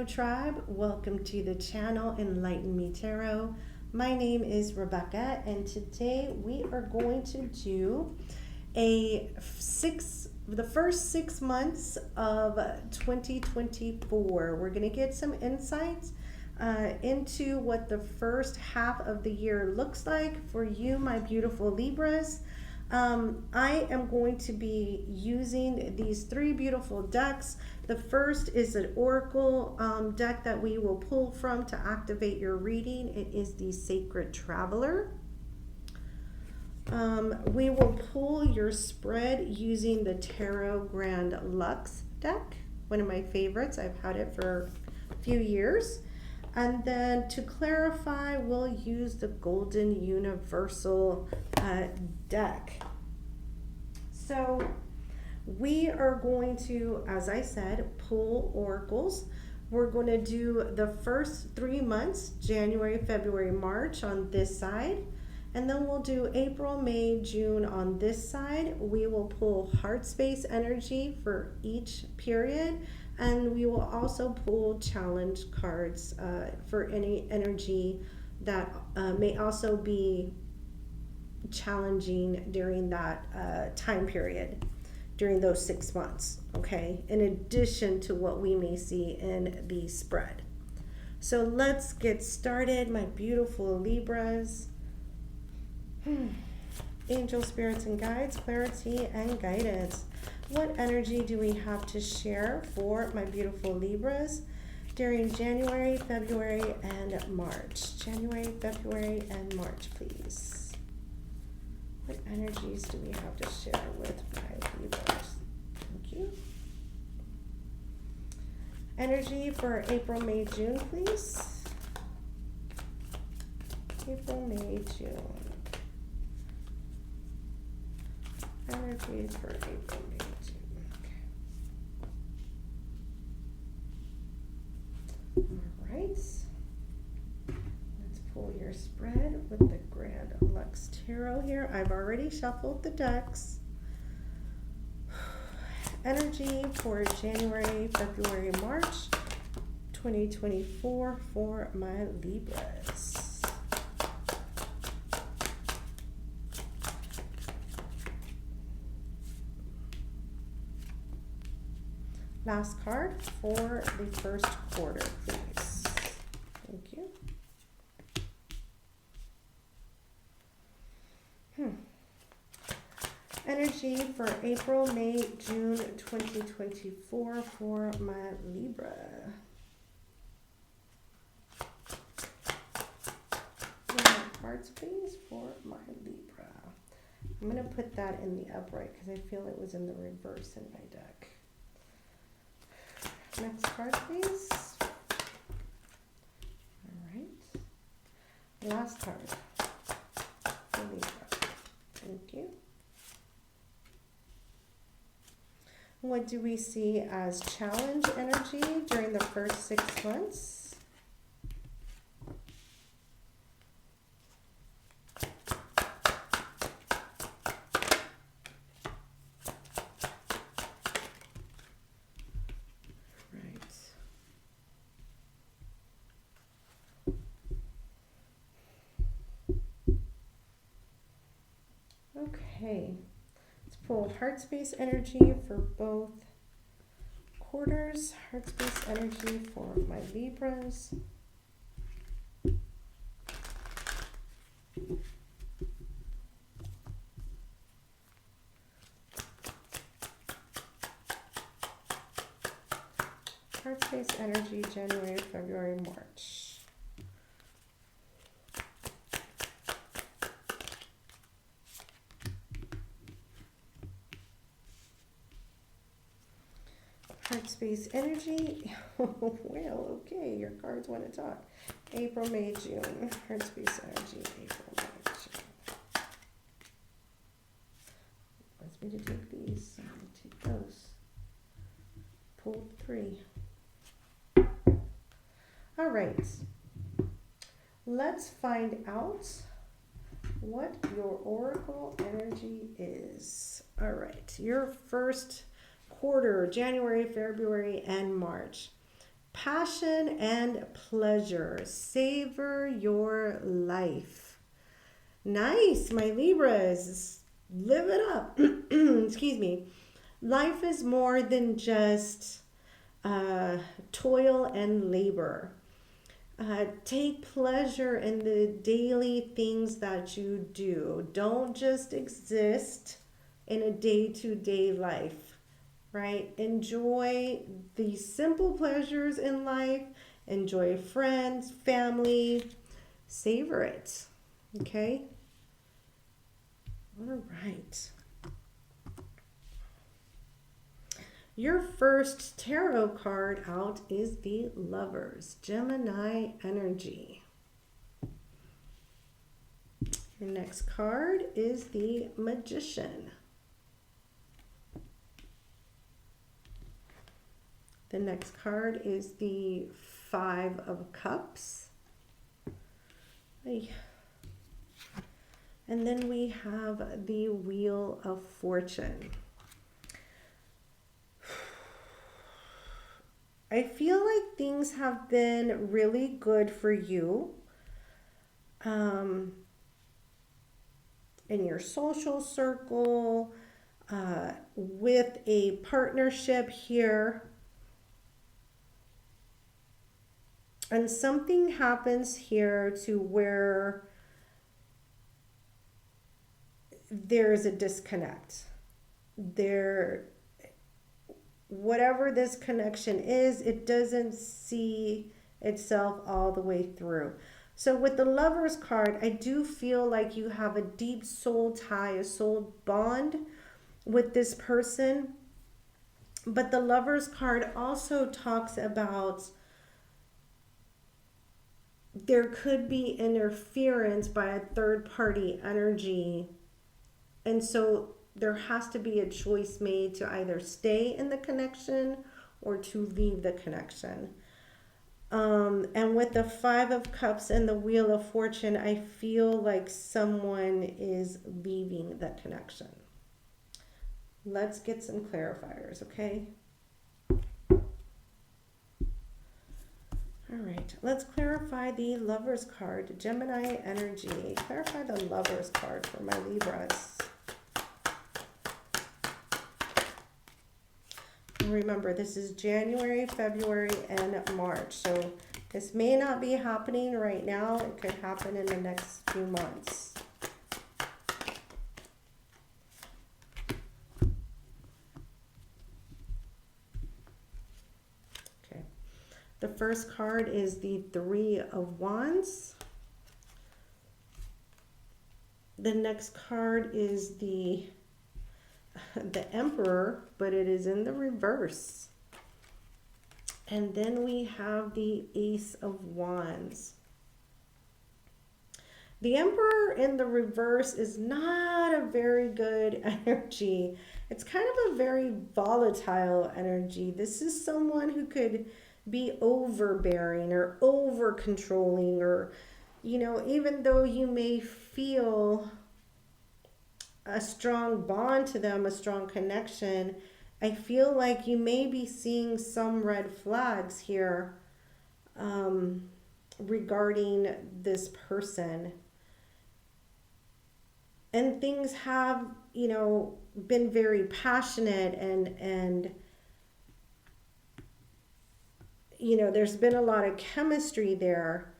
Tarot Tribe. Welcome to the channel Enlighten Me Tarot. My name is Rebecca, and today we are going to do the first 6 months of 2024. We're going to get some insights into what the first half of the year looks like for you, my beautiful Libras. I am going to be using these 3 beautiful decks. The first is an oracle deck that we will pull from to activate your reading. It is the Sacred Traveler. We will pull your spread using the Tarot Grand Lux deck, one of my favorites. I've had it for a few years. And then to clarify, we'll use the Golden Universal deck. So we are going to, as I said, pull oracles. We're going to do the first 3 months, January, February, March on this side. And then we'll do April, May, June on this side. We will pull heart space energy for each period. And we will also pull challenge cards for any energy that may also be challenging during that time period, during those 6 months, okay? In addition to what we may see in the spread. So let's get started, my beautiful Libras. Angel, spirits, and guides, clarity and guidance. What energy do we have to share for my beautiful Libras during January, February, and March? January, February, and March, please. What energies do we have to share with my Libras? Thank you. Energy for April, May, June, please. April, May, June. Energies for April, May, June. Okay. All right. Let's pull your spread with the Grand Lux Tarot here. I've already shuffled the decks. Energy for January, February, March 2024 for my Libras. Last card for the first quarter, please. Thank you. Energy for April, May, June 2024 for my Libra. Cards, please, for my Libra. I'm going to put that in the upright because I feel it was in the reverse in my deck. Next card, please. All right. Last card. Libra. Thank you. What do we see as challenge energy during the first 6 months? Okay, let's pull heart space energy for both quarters. Heart space energy for my Libras. Heart space energy, January, February, March. Heart space energy. Well, okay, your cards want to talk. April, May, June. Heart space energy, April, May, June. Wants me to take these. I'm going to take those. Pulled 3. All right. Let's find out what your oracle energy is. All right. Your first quarter, January, February, and March. Passion and pleasure. Savor your life. Nice, my Libras. Live it up. Excuse me. Life is more than just toil and labor. Take pleasure in the daily things that you do. Don't just exist in a day-to-day life, right? Enjoy the simple pleasures in life. Enjoy friends, family. Savor it, okay? All right. Your first tarot card out is the Lovers, Gemini energy. Your next card is the Magician. The next card is the Five of Cups. And then we have the Wheel of Fortune. I feel like things have been really good for you in your social circle, with a partnership here. And something happens here to where there's a disconnect. Whatever this connection is, it doesn't see itself all the way through. So with the Lovers card, I do feel like you have a deep soul tie, a soul bond with this person. But the Lovers card also talks about there could be interference by a third party energy. And so there has to be a choice made to either stay in the connection or to leave the connection. And with the Five of Cups and the Wheel of Fortune, I feel like someone is leaving the connection. Let's get some clarifiers, okay? All right, let's clarify the Lovers card, Gemini energy. Clarify the Lovers card for my Libras. Remember, this is January, February, and March. So this may not be happening right now. It could happen in the next few months. Okay. The first card is the Three of Wands. The next card is the Emperor, but it is in the reverse. And then we have the Ace of Wands. The Emperor in the reverse is not a very good energy. It's kind of a very volatile energy. This is someone who could be overbearing or over controlling, or, you know, even though you may feel a strong bond to them, a strong connection, I feel like you may be seeing some red flags here regarding this person. And things have, you know, been very passionate and you know, there's been a lot of chemistry there,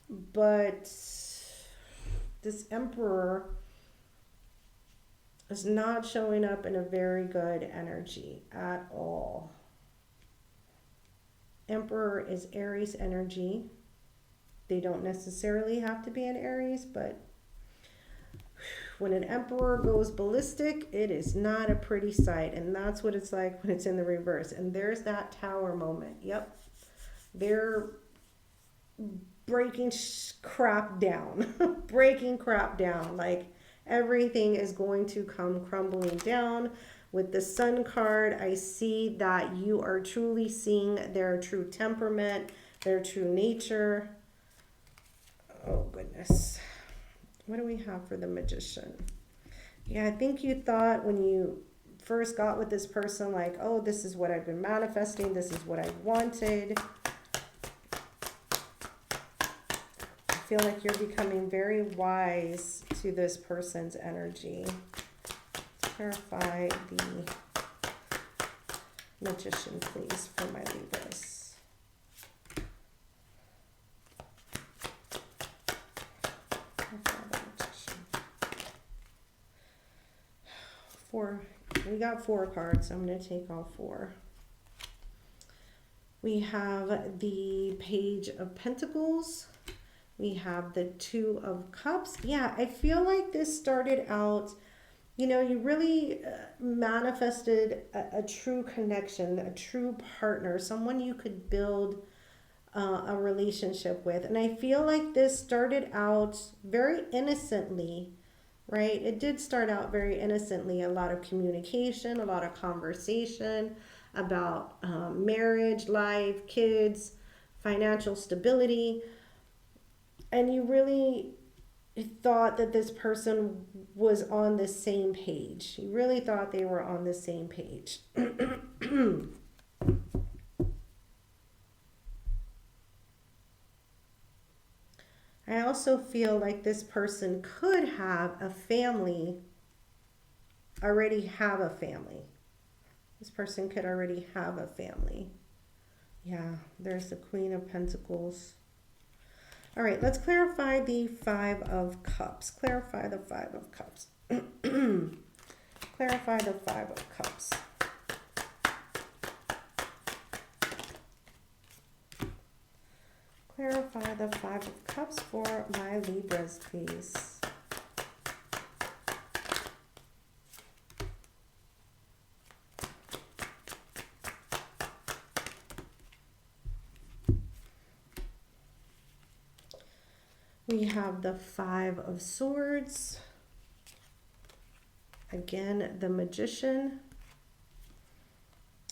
but this Emperor is not showing up in a very good energy at all. Emperor is Aries energy. They don't necessarily have to be an Aries, but when an Emperor goes ballistic, it is not a pretty sight. And that's what it's like when it's in the reverse. And there's that Tower moment. Yep. They're breaking crap down. Breaking crap down. Like, everything is going to come crumbling down. With the Sun card, I see that you are truly seeing their true temperament, their true nature. Oh, goodness. What do we have for the Magician? Yeah, I think you thought when you first got with this person, like, oh, this is what I've been manifesting, this is what I wanted. I feel like you're becoming very wise to this person's energy. Clarify the Magician, please, for my Libras. We got 4 cards, so I'm going to take all 4. We have the Page of Pentacles. We have the 2 of Cups. Yeah, I feel like this started out, you know, you really manifested a true connection, a true partner, someone you could build a relationship with. And I feel like this started out very innocently. Right? It did start out very innocently. A lot of communication, a lot of conversation about marriage, life, kids, financial stability. And you really thought that this person was on the same page. You really thought they were on the same page. I also feel like this person could have a family, already have a family. This person could already have a family. Yeah, there's the Queen of Pentacles. All right, let's clarify the 5 of Cups. Clarify the 5 of Cups. Clarify the 5 of Cups. Clarify the 5 of Cups for my Libras, please. We have the 5 of Swords. Again, the Magician.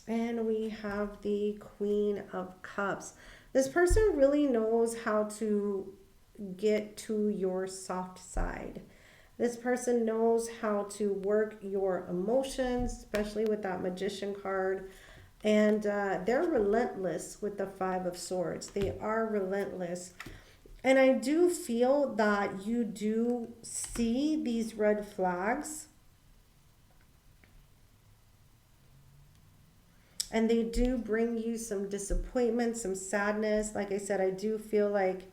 And we have the Queen of Cups. This person really knows how to get to your soft side. This person knows how to work your emotions, especially with that Magician card. And they're relentless with the 5 of Swords. They are relentless. And I do feel that you do see these red flags. And they do bring you some disappointment, some sadness. Like I said, I do feel like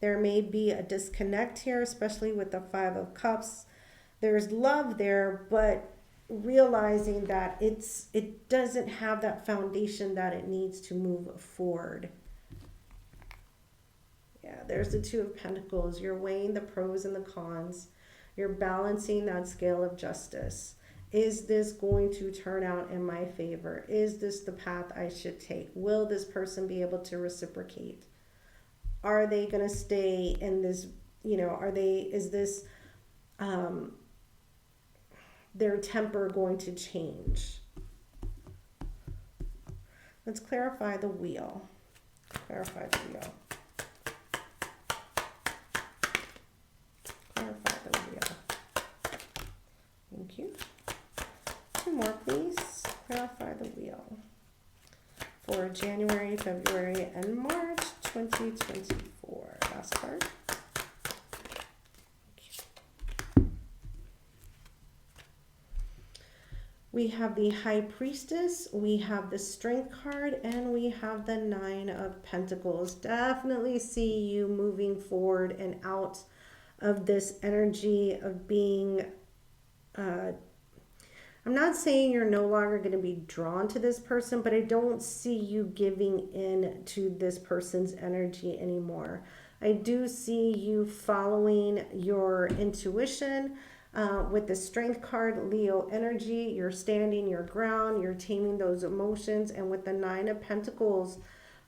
there may be a disconnect here, especially with the 5 of Cups. There's love there, but realizing that it doesn't have that foundation that it needs to move forward. Yeah, there's the 2 of Pentacles. You're weighing the pros and the cons. You're balancing that scale of justice. Is this going to turn out in my favor? Is this the path I should take? Will this person be able to reciprocate? Are they going to stay in this, you know, is this, their temper going to change? Let's clarify the wheel. Clarify the wheel. Clarify the wheel. Thank you. 2 more, please. Clarify the wheel for January, February, and March 2024. Last card. We have the High Priestess, we have the Strength card, and we have the 9 of Pentacles. Definitely see you moving forward and out of this energy of being I'm not saying you're no longer going to be drawn to this person, but I don't see you giving in to this person's energy anymore. I do see you following your intuition with the Strength card, Leo energy. You're standing your ground, you're taming those emotions. And with the 9 of Pentacles,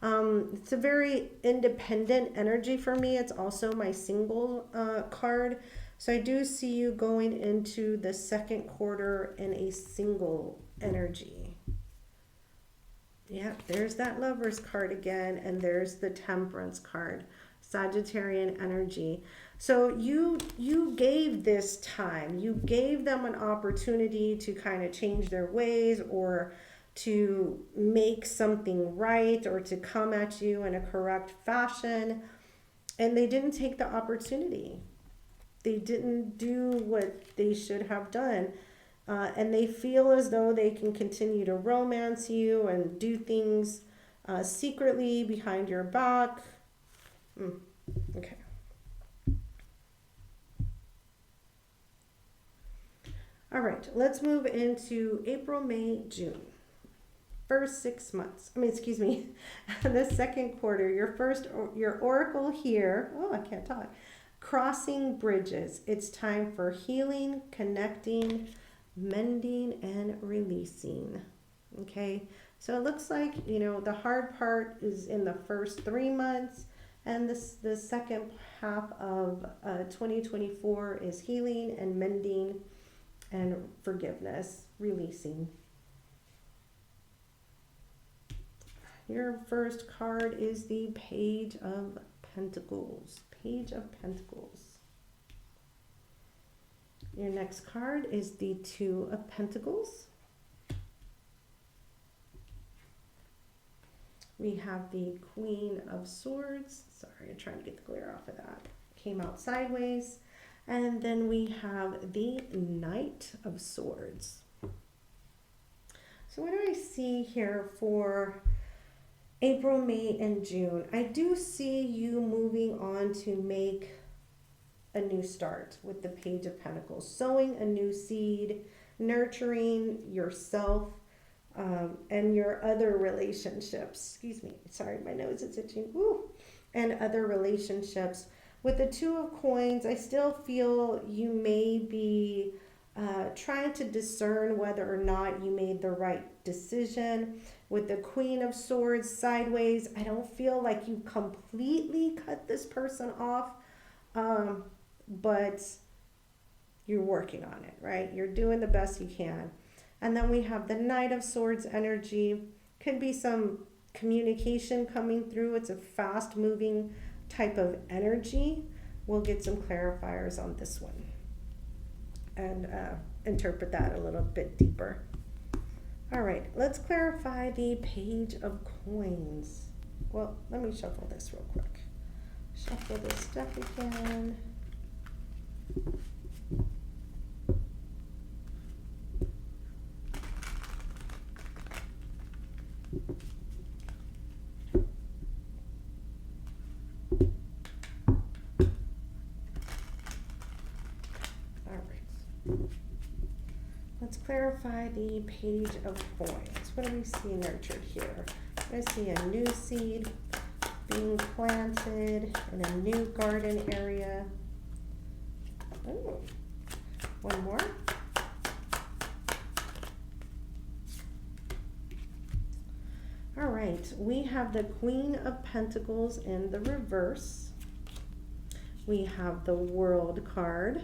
it's a very independent energy for me. It's also my single card. So I do see you going into the second quarter in a single energy. Yeah, there's that Lovers card again, and there's the Temperance card. Sagittarian energy. So you gave this time, you gave them an opportunity to kind of change their ways or to make something right or to come at you in a correct fashion, and they didn't take the opportunity. They didn't do what they should have done. And they feel as though they can continue to romance you and do things secretly behind your back. Okay. All right, let's move into April, May, June. First 6 months. Excuse me, the second quarter. Your oracle here. Oh, I can't talk. Crossing bridges. It's time for healing, connecting, mending, and releasing. Okay, so it looks like, you know, the hard part is in the first 3 months, and the second half of 2024 is healing and mending and forgiveness, releasing. Your first card is the Page of Pentacles. Page of Pentacles. Your next card is the Two of Pentacles. We have the Queen of Swords. Sorry, I'm trying to get the glare off of that. Came out sideways. And then we have the Knight of Swords. So what do I see here for April, May, and June? I do see you moving on to make a new start with the Page of Pentacles, sowing a new seed, nurturing yourself and your other relationships. Excuse me, sorry, my nose is itching. Woo. And other relationships. With the Two of Coins, I still feel you may be trying to discern whether or not you made the right decision. With the Queen of Swords sideways, I don't feel like you completely cut this person off, but you're working on it, right? You're doing the best you can. And then we have the Knight of Swords energy. Could be some communication coming through. It's a fast moving type of energy. We'll get some clarifiers on this one and interpret that a little bit deeper. All right, let's clarify the Page of Coins. Well, let me shuffle this real quick. Shuffle this deck again. Let's clarify the Page of Coins. What do we see nurtured here? I see a new seed being planted in a new garden area. Oh, one more. All right, we have the Queen of Pentacles in the reverse. We have the World card.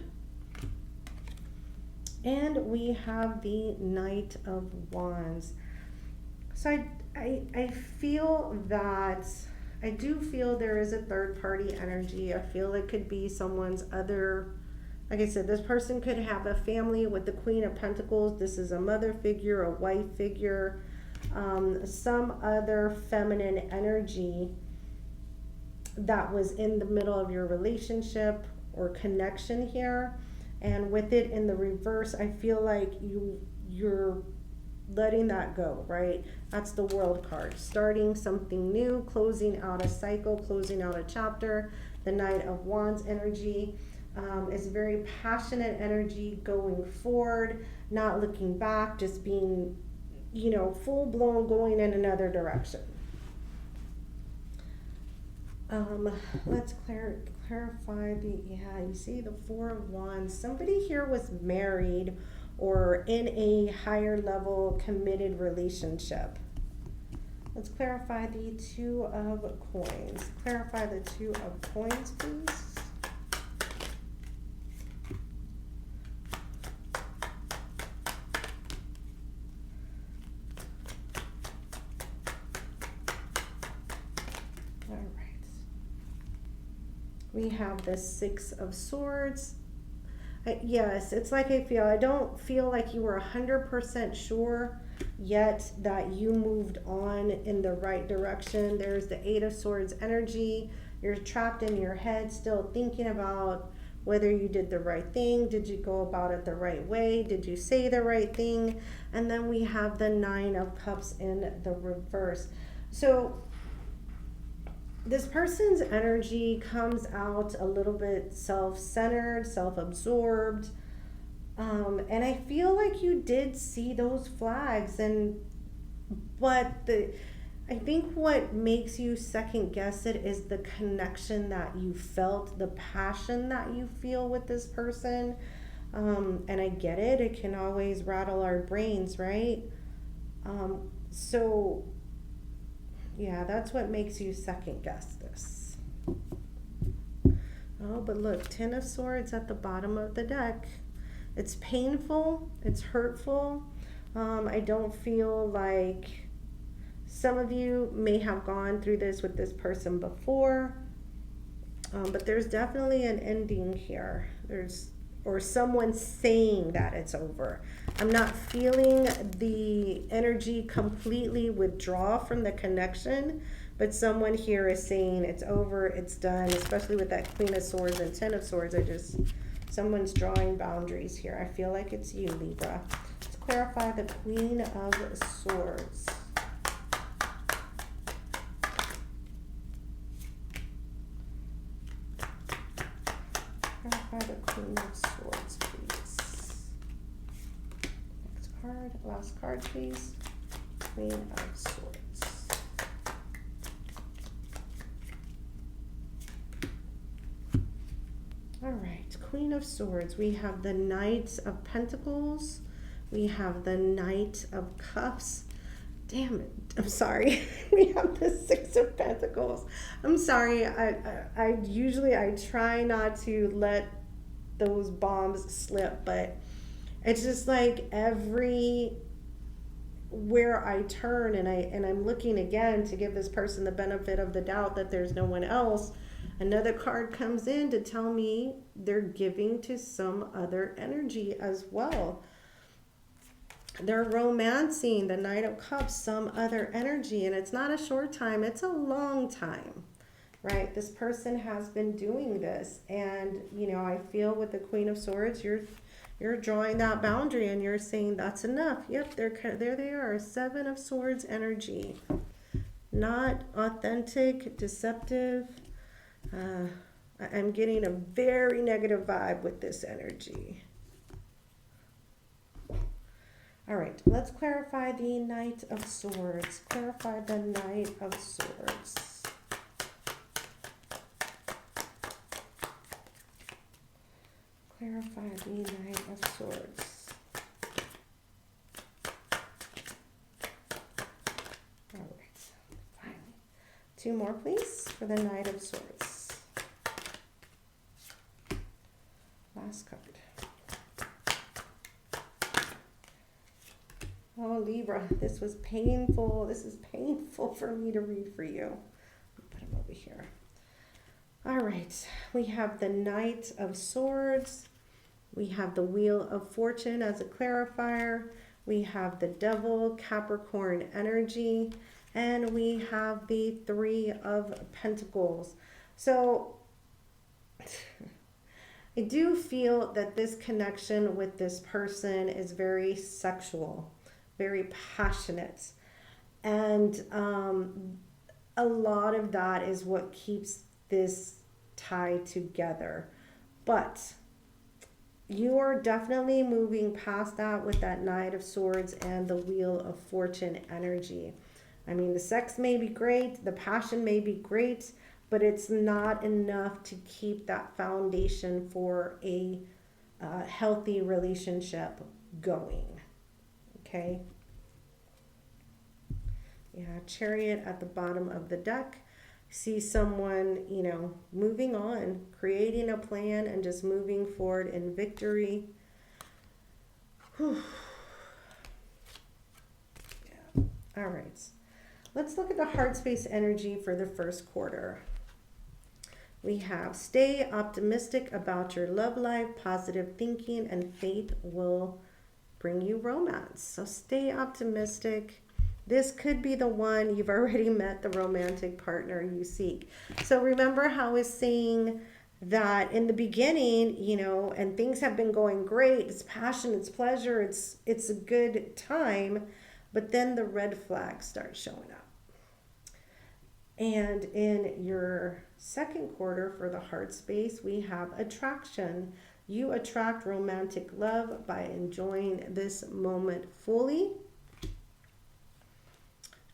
And we have the Knight of Wands. So I feel that, I do feel there is a third party energy. I feel it could be someone's other, like I said, this person could have a family with the Queen of Pentacles. This is a mother figure, a wife figure, some other feminine energy that was in the middle of your relationship or connection here. And with it in the reverse, I feel like you're letting that go, right? That's the World card. Starting something new, closing out a cycle, closing out a chapter. The Knight of Wands energy is very passionate energy, going forward, not looking back, just being, you know, full blown going in another direction. Let's clarify the, yeah, you see the Four of Wands. Somebody here was married or in a higher level committed relationship. Let's clarify the Two of Coins. Clarify the Two of Coins, please. We have the Six of Swords. Yes, it's like I don't feel like you were 100% sure yet that you moved on in the right direction. There's the Eight of Swords energy. You're trapped in your head still thinking about whether you did the right thing. Did you go about it the right way? Did you say the right thing? And then we have the Nine of Cups in the reverse. So this person's energy comes out a little bit self-centered, self-absorbed, and I feel like you did see those flags, but I think what makes you second guess it is the connection that you felt, the passion that you feel with this person, and I get it. It can always rattle our brains, right? So yeah, that's what makes you second guess this. Oh, but look, Ten of Swords at the bottom of the deck. It's painful, it's hurtful. I don't feel like some of you may have gone through this with this person before, but there's definitely an ending here. Or someone saying that it's over. I'm not feeling the energy completely withdraw from the connection, but someone here is saying it's over, it's done, especially with that Queen of Swords and Ten of Swords. Someone's drawing boundaries here. I feel like it's you, Libra. Let's clarify the Queen of Swords. Clarify the Queen of Swords, please. Next card, last card, please. Queen of Swords. All right, Queen of Swords. We have the Knight of Pentacles. We have the Knight of Cups. Damn it, I'm sorry. We have the Six of Pentacles. I'm sorry, I usually try not to let those bombs slip, but it's just like where I turn and I'm looking again to give this person the benefit of the doubt that there's no one else, another card comes in to tell me they're giving to some other energy as well. They're romancing, the Knight of Cups, some other energy, and it's not a short time, it's a long time, right? This person has been doing this, and I feel with the Queen of Swords, you're drawing that boundary and you're saying that's enough. Yep, there they are, Seven of Swords energy. Not authentic, deceptive. I'm getting a very negative vibe with this energy. All right, let's clarify the Knight of Swords. Clarify the Knight of Swords. Clarify the Knight of Swords. All right, finally. Two more, please, for the Knight of Swords. Last card. Oh, Libra, this was painful. This is painful for me to read for you. Put him over here. All right, we have the Knight of Swords. We have the Wheel of Fortune as a clarifier. We have the Devil, Capricorn energy. And we have the Three of Pentacles. So I do feel that this connection with this person is very sexual, very passionate, and a lot of that is what keeps this tie together. But you are definitely moving past that with that Knight of Swords and the Wheel of Fortune energy. I mean, the sex may be great, the passion may be great, but it's not enough to keep that foundation for a healthy relationship going. Okay. Yeah, Chariot at the bottom of the deck. See someone, moving on, creating a plan and just moving forward in victory. Whew. Yeah. All right. Let's look at the heart space energy for the first quarter. We have stay optimistic about your love life, positive thinking, and faith will bring you romance. So stay optimistic. This could be the one. You've already met the romantic partner you seek. So remember how I was saying that in the beginning, you know, and things have been going great. It's passion, it's pleasure, it's a good time, but then the red flags start showing up. And in your second quarter for the heart space, we have attraction. You attract romantic love by enjoying this moment fully.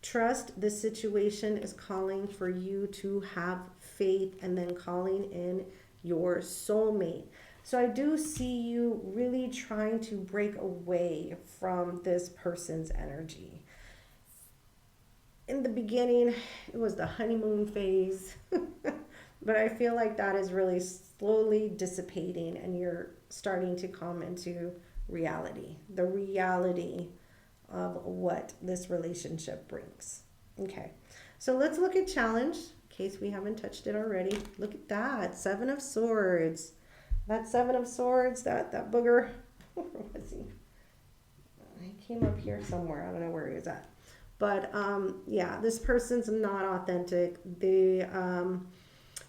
Trust the situation is calling for you to have faith, and then calling in your soulmate. So I do see you really trying to break away from this person's energy. In the beginning, it was the honeymoon phase, but I feel like that is really slowly dissipating and you're starting to come into reality, the reality of what this relationship brings. Okay, so let's look at challenge in case we haven't touched it already. Look at that, Seven of Swords. That Seven of Swords, that booger, where was he? He came up here somewhere. I don't know where he was at. But yeah, this person's not authentic. They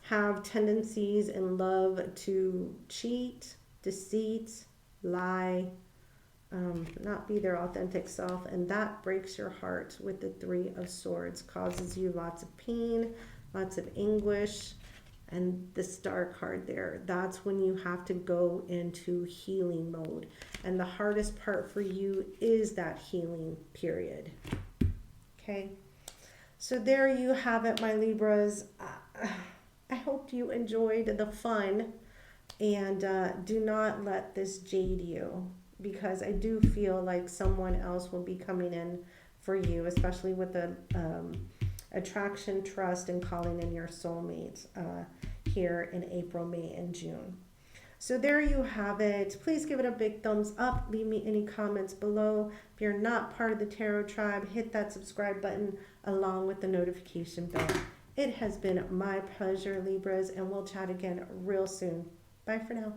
have tendencies in love to cheat, deceit, lie, not be their authentic self. And that breaks your heart with the Three of Swords, causes you lots of pain, lots of anguish. And the Star card there, that's when you have to go into healing mode. And the hardest part for you is that healing period. Okay, so there you have it, my Libras. I hope you enjoyed the fun, and do not let this jade you, because I do feel like someone else will be coming in for you, especially with the attraction, trust, and calling in your soulmate here in April, May, and June. So there you have it. Please give it a big thumbs up. Leave me any comments below. If you're not part of the Tarot Tribe, hit that subscribe button along with the notification bell. It has been my pleasure, Libras, and we'll chat again real soon. Bye for now.